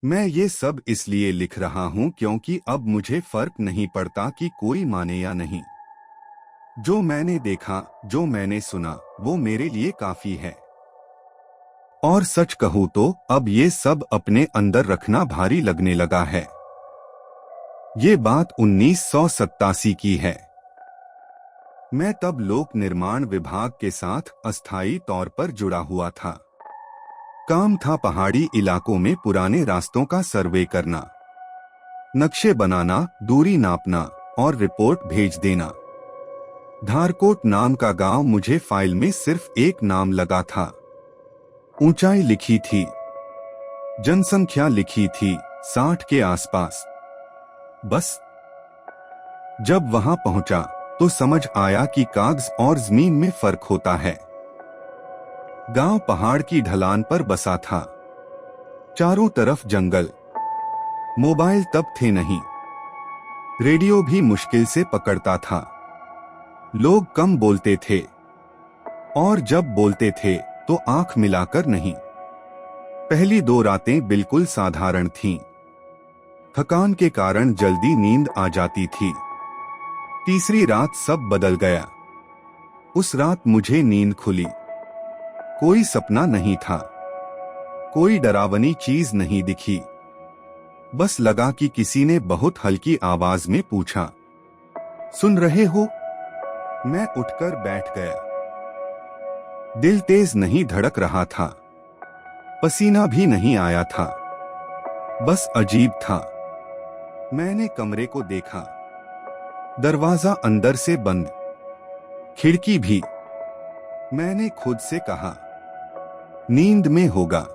मैं ये सब इसलिए लिख रहा हूँ क्योंकि अब मुझे फर्क नहीं पड़ता कि कोई माने या नहीं। जो मैंने देखा, जो मैंने सुना, वो मेरे लिए काफी है। और सच कहूँ तो अब ये सब अपने अंदर रखना भारी लगने लगा है। ये बात 1987 की है। मैं तब लोक निर्माण विभाग के साथ अस्थायी तौर पर जुड़ा हुआ था। काम था पहाड़ी इलाकों में पुराने रास्तों का सर्वे करना, नक्शे बनाना, दूरी नापना और रिपोर्ट भेज देना। धारकोट नाम का गांव मुझे फाइल में सिर्फ एक नाम लगा था। ऊंचाई लिखी थी, जनसंख्या लिखी थी 60 के आसपास। बस जब वहां पहुंचा तो समझ आया कि कागज और जमीन में फर्क होता है। गांव पहाड़ की ढलान पर बसा था, चारों तरफ जंगल। मोबाइल तब थे नहीं, रेडियो भी मुश्किल से पकड़ता था। लोग कम बोलते थे और जब बोलते थे तो आंख मिलाकर नहीं। पहली 2 रातें बिल्कुल साधारण थीं। थकान के कारण जल्दी नींद आ जाती थी। तीसरी रात सब बदल गया। उस रात मुझे नींद खुली। कोई सपना नहीं था, कोई डरावनी चीज नहीं दिखी। बस लगा कि किसी ने बहुत हल्की आवाज में पूछा, सुन रहे हो? मैं उठकर बैठ गया। दिल तेज नहीं धड़क रहा था, पसीना भी नहीं आया था, बस अजीब था। मैंने कमरे को देखा, दरवाजा अंदर से बंद, खिड़की भी। मैंने खुद से कहा, नींद में होगा।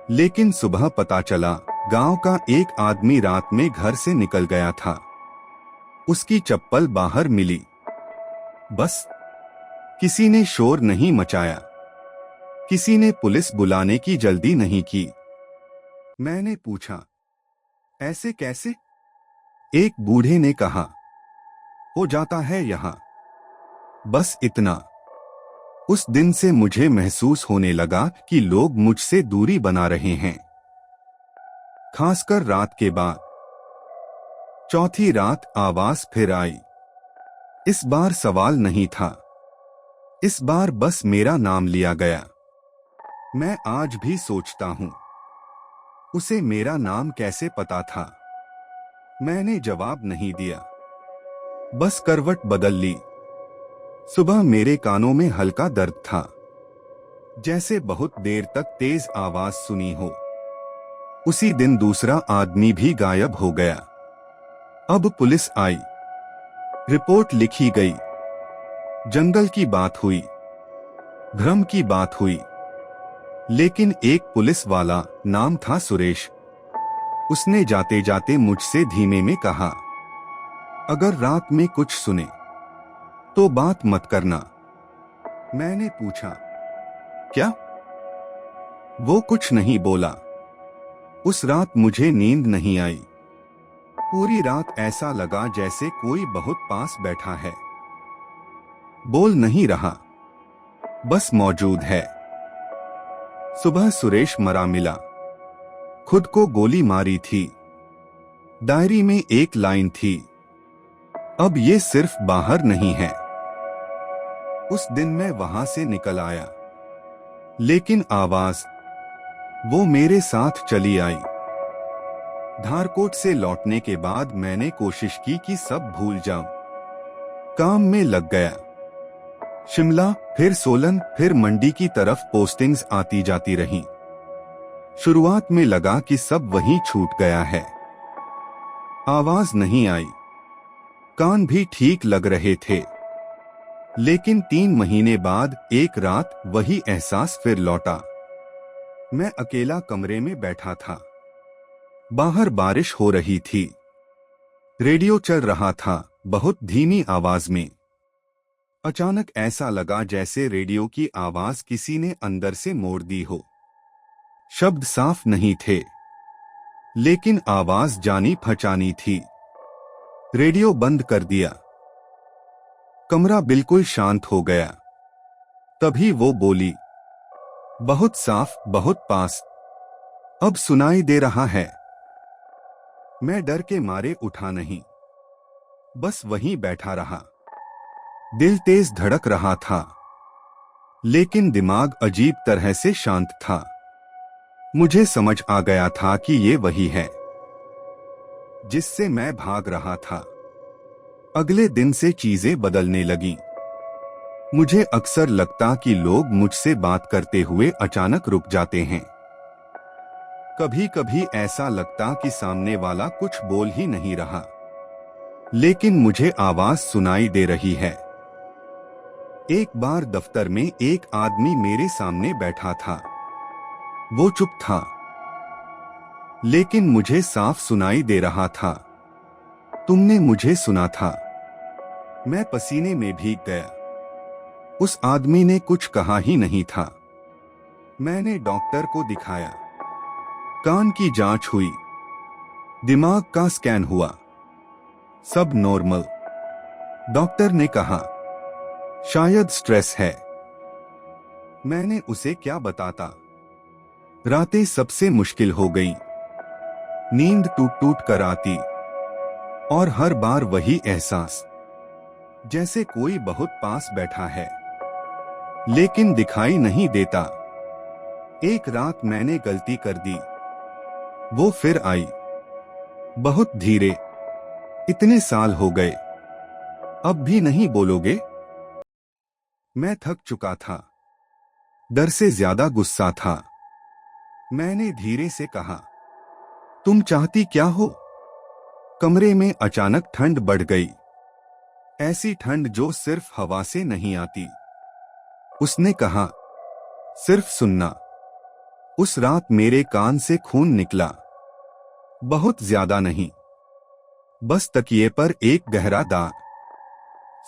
लेकिन सुबह पता चला गांव का एक आदमी रात में घर से निकल गया था। उसकी चप्पल बाहर मिली। बस किसी ने शोर नहीं मचाया, किसी ने पुलिस बुलाने की जल्दी नहीं की। मैंने पूछा, ऐसे कैसे? एक बूढ़े ने कहा, हो जाता है यहां। बस इतना। उस दिन से मुझे महसूस होने लगा कि लोग मुझसे दूरी बना रहे हैं, खासकर रात के बाद। चौथी रात आवाज फिर आई। इस बार सवाल नहीं था, इस बार बस मेरा नाम लिया गया। मैं आज भी सोचता हूं, उसे मेरा नाम कैसे पता था। मैंने जवाब नहीं दिया, बस करवट बदल ली। सुबह मेरे कानों में हल्का दर्द था, जैसे बहुत देर तक तेज आवाज सुनी हो। उसी दिन दूसरा आदमी भी गायब हो गया। अब पुलिस आई, रिपोर्ट लिखी गई, जंगल की बात हुई, भ्रम की बात हुई। लेकिन एक पुलिस वाला, नाम था सुरेश, उसने जाते जाते मुझसे धीमे में कहा, अगर रात में कुछ सुने तो बात मत करना। मैंने पूछा, क्या? वो कुछ नहीं बोला। उस रात मुझे नींद नहीं आई। पूरी रात ऐसा लगा जैसे कोई बहुत पास बैठा है, बोल नहीं रहा, बस मौजूद है। सुबह सुरेश मरा मिला, खुद को गोली मारी थी। डायरी में एक लाइन थी, अब ये सिर्फ बाहर नहीं है। उस दिन मैं वहां से निकल आया, लेकिन आवाज वो मेरे साथ चली आई। धारकोट से लौटने के बाद मैंने कोशिश की कि सब भूल जाऊं। काम में लग गया। शिमला, फिर सोलन, फिर मंडी की तरफ पोस्टिंग्स आती जाती रहीं। शुरुआत में लगा कि सब वहीं छूट गया है। आवाज नहीं आई, कान भी ठीक लग रहे थे। लेकिन 3 महीने बाद एक रात वही एहसास फिर लौटा। मैं अकेला कमरे में बैठा था। बाहर बारिश हो रही थी। रेडियो चल रहा था, बहुत धीमी आवाज में। अचानक ऐसा लगा जैसे रेडियो की आवाज किसी ने अंदर से मोड़ दी हो। शब्द साफ नहीं थे, लेकिन आवाज जानी पहचानी थी। रेडियो बंद कर दिया। कमरा बिल्कुल शांत हो गया। तभी वो बोली, बहुत साफ, बहुत पास। अब सुनाई दे रहा है। मैं डर के मारे उठा नहीं, बस वहीं बैठा रहा। दिल तेज धड़क रहा था, लेकिन दिमाग अजीब तरह से शांत था। मुझे समझ आ गया था कि ये वही है जिससे मैं भाग रहा था। अगले दिन से चीजें बदलने लगीं। मुझे अक्सर लगता कि लोग मुझसे बात करते हुए अचानक रुक जाते हैं। कभी कभी ऐसा लगता कि सामने वाला कुछ बोल ही नहीं रहा, लेकिन मुझे आवाज सुनाई दे रही है। एक बार दफ्तर में एक आदमी मेरे सामने बैठा था। वो चुप था, लेकिन मुझे साफ सुनाई दे रहा था। तुमने मुझे सुना था। मैं पसीने में भीग गया। उस आदमी ने कुछ कहा ही नहीं था। मैंने डॉक्टर को दिखाया। कान की जांच हुई, दिमाग का स्कैन हुआ, सब नॉर्मल। डॉक्टर ने कहा, शायद स्ट्रेस है। मैंने उसे क्या बताता। रातें सबसे मुश्किल हो गईं। नींद टूट टूट कर आती, और हर बार वही एहसास, जैसे कोई बहुत पास बैठा है लेकिन दिखाई नहीं देता। एक रात मैंने गलती कर दी। वो फिर आई, बहुत धीरे। इतने साल हो गए, अब भी नहीं बोलोगे? मैं थक चुका था, डर से ज्यादा गुस्सा था। मैंने धीरे से कहा, तुम चाहती क्या हो? कमरे में अचानक ठंड बढ़ गई, ऐसी ठंड जो सिर्फ हवा से नहीं आती। उसने कहा, सिर्फ सुनना। उस रात मेरे कान से खून निकला, बहुत ज्यादा नहीं, बस तकिए पर एक गहरा दाग।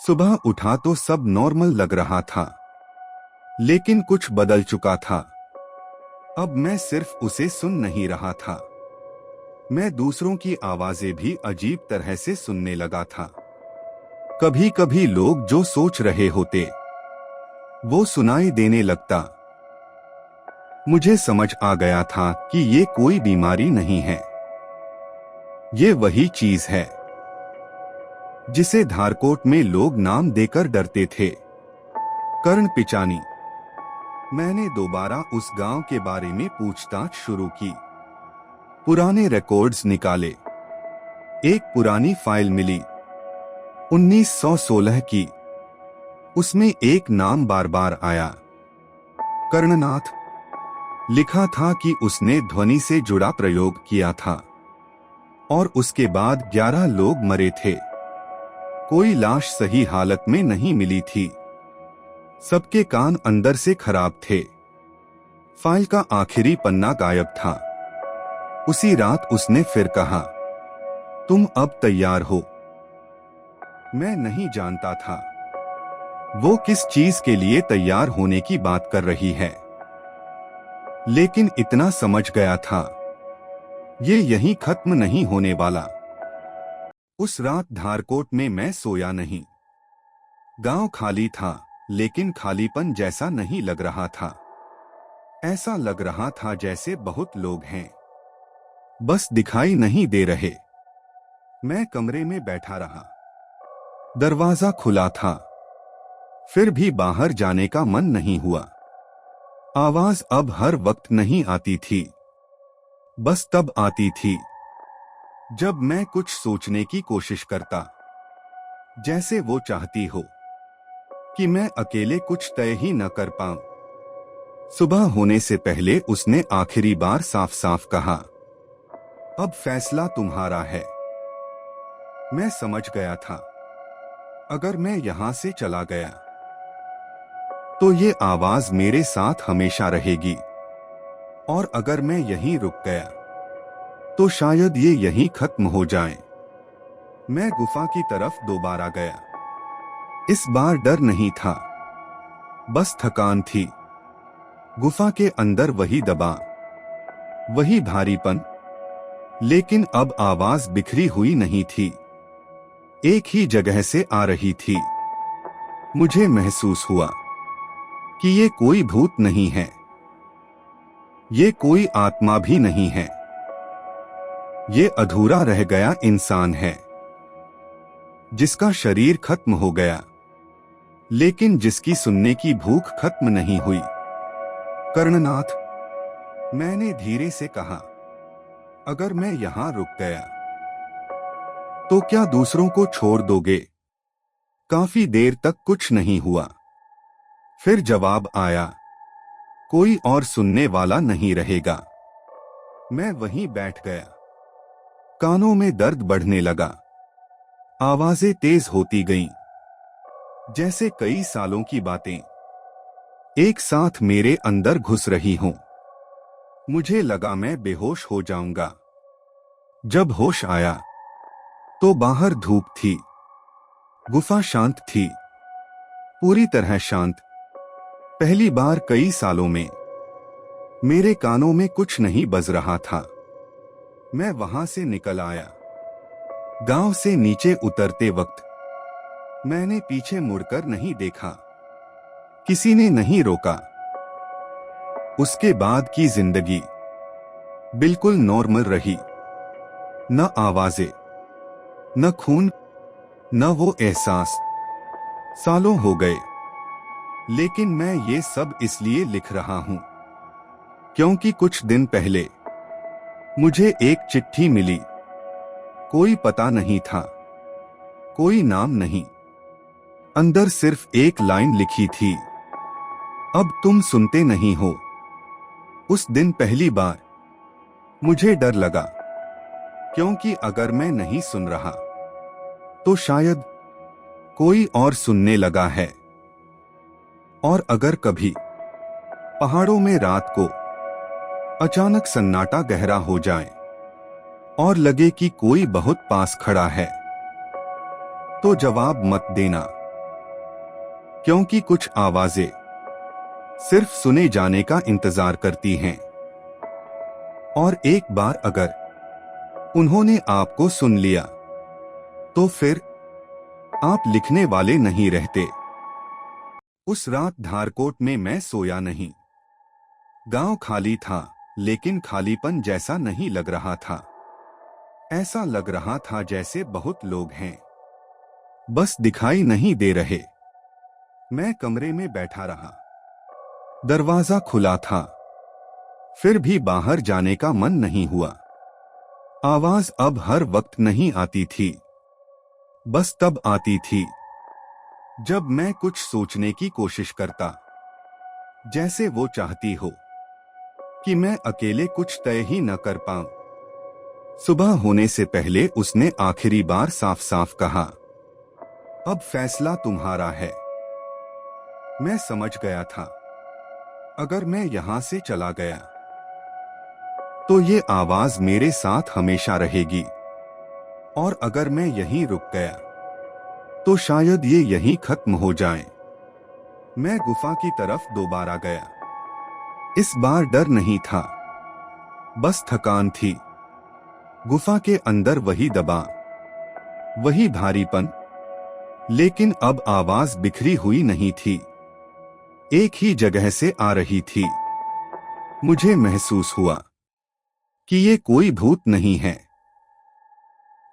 सुबह उठा तो सब नॉर्मल लग रहा था, लेकिन कुछ बदल चुका था। अब मैं सिर्फ उसे सुन नहीं रहा था, मैं दूसरों की आवाजें भी अजीब तरह से सुनने लगा था। कभी कभी लोग जो सोच रहे होते वो सुनाई देने लगता। मुझे समझ आ गया था कि ये कोई बीमारी नहीं है, ये वही चीज है जिसे धारकोट में लोग नाम देकर डरते थे, कर्ण पिचानी। मैंने दोबारा उस गांव के बारे में पूछताछ शुरू की। पुराने रिकॉर्ड्स निकाले। एक पुरानी फाइल मिली, 1916 की। उसमें एक नाम बार बार आया, कर्णनाथ। लिखा था कि उसने ध्वनि से जुड़ा प्रयोग किया था, और उसके बाद 11 लोग मरे थे। कोई लाश सही हालत में नहीं मिली थी, सबके कान अंदर से खराब थे। फाइल का आखिरी पन्ना गायब था। उसी रात उसने फिर कहा, तुम अब तैयार हो। मैं नहीं जानता था वो किस चीज के लिए तैयार होने की बात कर रही है, लेकिन इतना समझ गया था, ये यहीं खत्म नहीं होने वाला। उस रात धारकोट में मैं सोया नहीं। गांव खाली था, लेकिन खालीपन जैसा नहीं लग रहा था। ऐसा लग रहा था जैसे बहुत लोग हैं, बस दिखाई नहीं दे रहे। मैं कमरे में बैठा रहा। दरवाजा खुला था, फिर भी बाहर जाने का मन नहीं हुआ। आवाज अब हर वक्त नहीं आती थी, बस तब आती थी जब मैं कुछ सोचने की कोशिश करता, जैसे वो चाहती हो कि मैं अकेले कुछ तय ही न कर पाऊं। सुबह होने से पहले उसने आखिरी बार साफ साफ कहा, अब फैसला तुम्हारा है। मैं समझ गया था, अगर मैं यहां से चला गया तो ये आवाज मेरे साथ हमेशा रहेगी, और अगर मैं यहीं रुक गया तो शायद ये यहीं खत्म हो जाए। मैं गुफा की तरफ दोबारा गया। इस बार डर नहीं था, बस थकान थी। गुफा के अंदर वही दबाव, वही भारीपन, लेकिन अब आवाज बिखरी हुई नहीं थी, एक ही जगह से आ रही थी। मुझे महसूस हुआ कि ये कोई भूत नहीं है, ये कोई आत्मा भी नहीं है। ये अधूरा रह गया इंसान है, जिसका शरीर खत्म हो गया, लेकिन जिसकी सुनने की भूख खत्म नहीं हुई। कर्णनाथ, मैंने धीरे से कहा, अगर मैं यहां रुक गया तो क्या दूसरों को छोड़ दोगे? काफी देर तक कुछ नहीं हुआ। फिर जवाब आया, कोई और सुनने वाला नहीं रहेगा। मैं वहीं बैठ गया। कानों में दर्द बढ़ने लगा। आवाजें तेज होती गईं, जैसे कई सालों की बातें एक साथ मेरे अंदर घुस रही हों। मुझे लगा मैं बेहोश हो जाऊंगा। जब होश आया तो बाहर धूप थी। गुफा शांत थी, पूरी तरह शांत। पहली बार कई सालों में मेरे कानों में कुछ नहीं बज रहा था। मैं वहां से निकल आया। गांव से नीचे उतरते वक्त मैंने पीछे मुड़कर नहीं देखा। किसी ने नहीं रोका। उसके बाद की जिंदगी बिल्कुल नॉर्मल रही। न आवाजें, न खून, न वो एहसास। सालों हो गए, लेकिन मैं ये सब इसलिए लिख रहा हूं क्योंकि कुछ दिन पहले मुझे एक चिट्ठी मिली। कोई पता नहीं था, कोई नाम नहीं। अंदर सिर्फ एक लाइन लिखी थी, अब तुम सुनते नहीं हो। उस दिन पहली बार मुझे डर लगा, क्योंकि अगर मैं नहीं सुन रहा तो शायद कोई और सुनने लगा है। और अगर कभी पहाड़ों में रात को अचानक सन्नाटा गहरा हो जाए और लगे कि कोई बहुत पास खड़ा है, तो जवाब मत देना, क्योंकि कुछ आवाजें सिर्फ सुने जाने का इंतजार करती हैं। और एक बार अगर उन्होंने आपको सुन लिया तो फिर आप लिखने वाले नहीं रहते। उस रात धारकोट में मैं सोया नहीं। गांव खाली था, लेकिन खालीपन जैसा नहीं लग रहा था। ऐसा लग रहा था जैसे बहुत लोग हैं, बस दिखाई नहीं दे रहे। मैं कमरे में बैठा रहा। दरवाजा खुला था, फिर भी बाहर जाने का मन नहीं हुआ। आवाज अब हर वक्त नहीं आती थी, बस तब आती थी जब मैं कुछ सोचने की कोशिश करता, जैसे वो चाहती हो कि मैं अकेले कुछ तय ही न कर पाऊं। सुबह होने से पहले उसने आखिरी बार साफ साफ कहा, अब फैसला तुम्हारा है। मैं समझ गया था, अगर मैं यहां से चला गया तो ये आवाज मेरे साथ हमेशा रहेगी, और अगर मैं यहीं रुक गया तो शायद ये यहीं खत्म हो जाए। मैं गुफा की तरफ दोबारा गया। इस बार डर नहीं था, बस थकान थी। गुफा के अंदर वही दबाव, वही भारीपन, लेकिन अब आवाज बिखरी हुई नहीं थी, एक ही जगह से आ रही थी। मुझे महसूस हुआ कि ये कोई भूत नहीं है,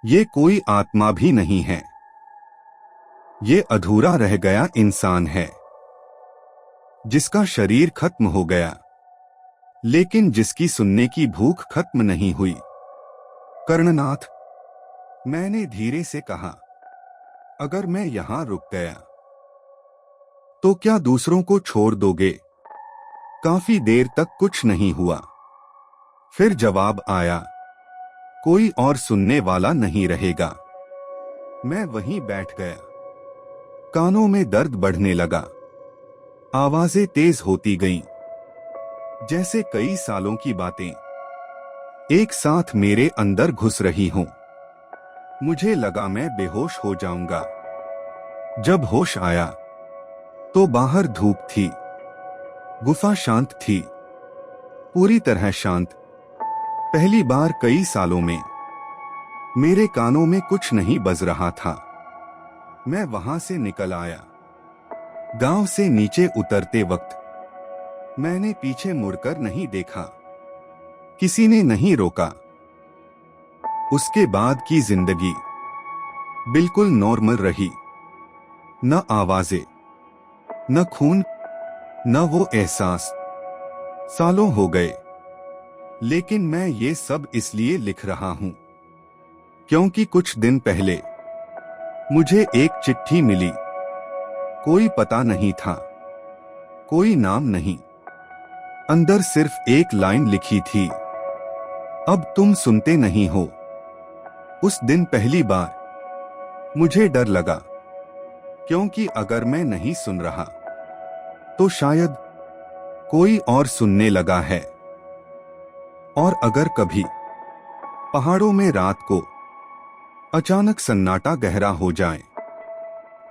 ये कोई आत्मा भी नहीं है। ये अधूरा रह गया इंसान है, जिसका शरीर खत्म हो गया, लेकिन जिसकी सुनने की भूख खत्म नहीं हुई। कर्णनाथ, मैंने धीरे से कहा, अगर मैं यहां रुक गया तो क्या दूसरों को छोड़ दोगे? काफी देर तक कुछ नहीं हुआ। फिर जवाब आया, कोई और सुनने वाला नहीं रहेगा। मैं वहीं बैठ गया। कानों में दर्द बढ़ने लगा। आवाजें तेज होती गईं, जैसे कई सालों की बातें एक साथ मेरे अंदर घुस रही हों। मुझे लगा मैं बेहोश हो जाऊंगा। जब होश आया तो बाहर धूप थी। गुफा शांत थी, पूरी तरह शांत। पहली बार कई सालों में मेरे कानों में कुछ नहीं बज रहा था। मैं वहां से निकल आया। गांव से नीचे उतरते वक्त मैंने पीछे मुड़कर नहीं देखा। किसी ने नहीं रोका। उसके बाद की जिंदगी बिल्कुल नॉर्मल रही। न आवाजें, न खून, न वो एहसास। सालों हो गए, लेकिन मैं ये सब इसलिए लिख रहा हूं क्योंकि कुछ दिन पहले मुझे एक चिट्ठी मिली। कोई पता नहीं था, कोई नाम नहीं। अंदर सिर्फ एक लाइन लिखी थी, अब तुम सुनते नहीं हो। उस दिन पहली बार मुझे डर लगा, क्योंकि अगर मैं नहीं सुन रहा तो शायद कोई और सुनने लगा है। और अगर कभी पहाड़ों में रात को अचानक सन्नाटा गहरा हो जाए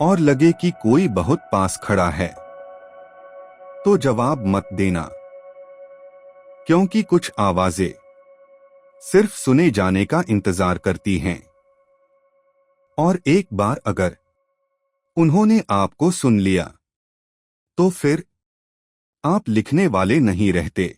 और लगे कि कोई बहुत पास खड़ा है, तो जवाब मत देना, क्योंकि कुछ आवाजें सिर्फ सुने जाने का इंतजार करती हैं। और एक बार अगर उन्होंने आपको सुन लिया, तो फिर आप लिखने वाले नहीं रहते।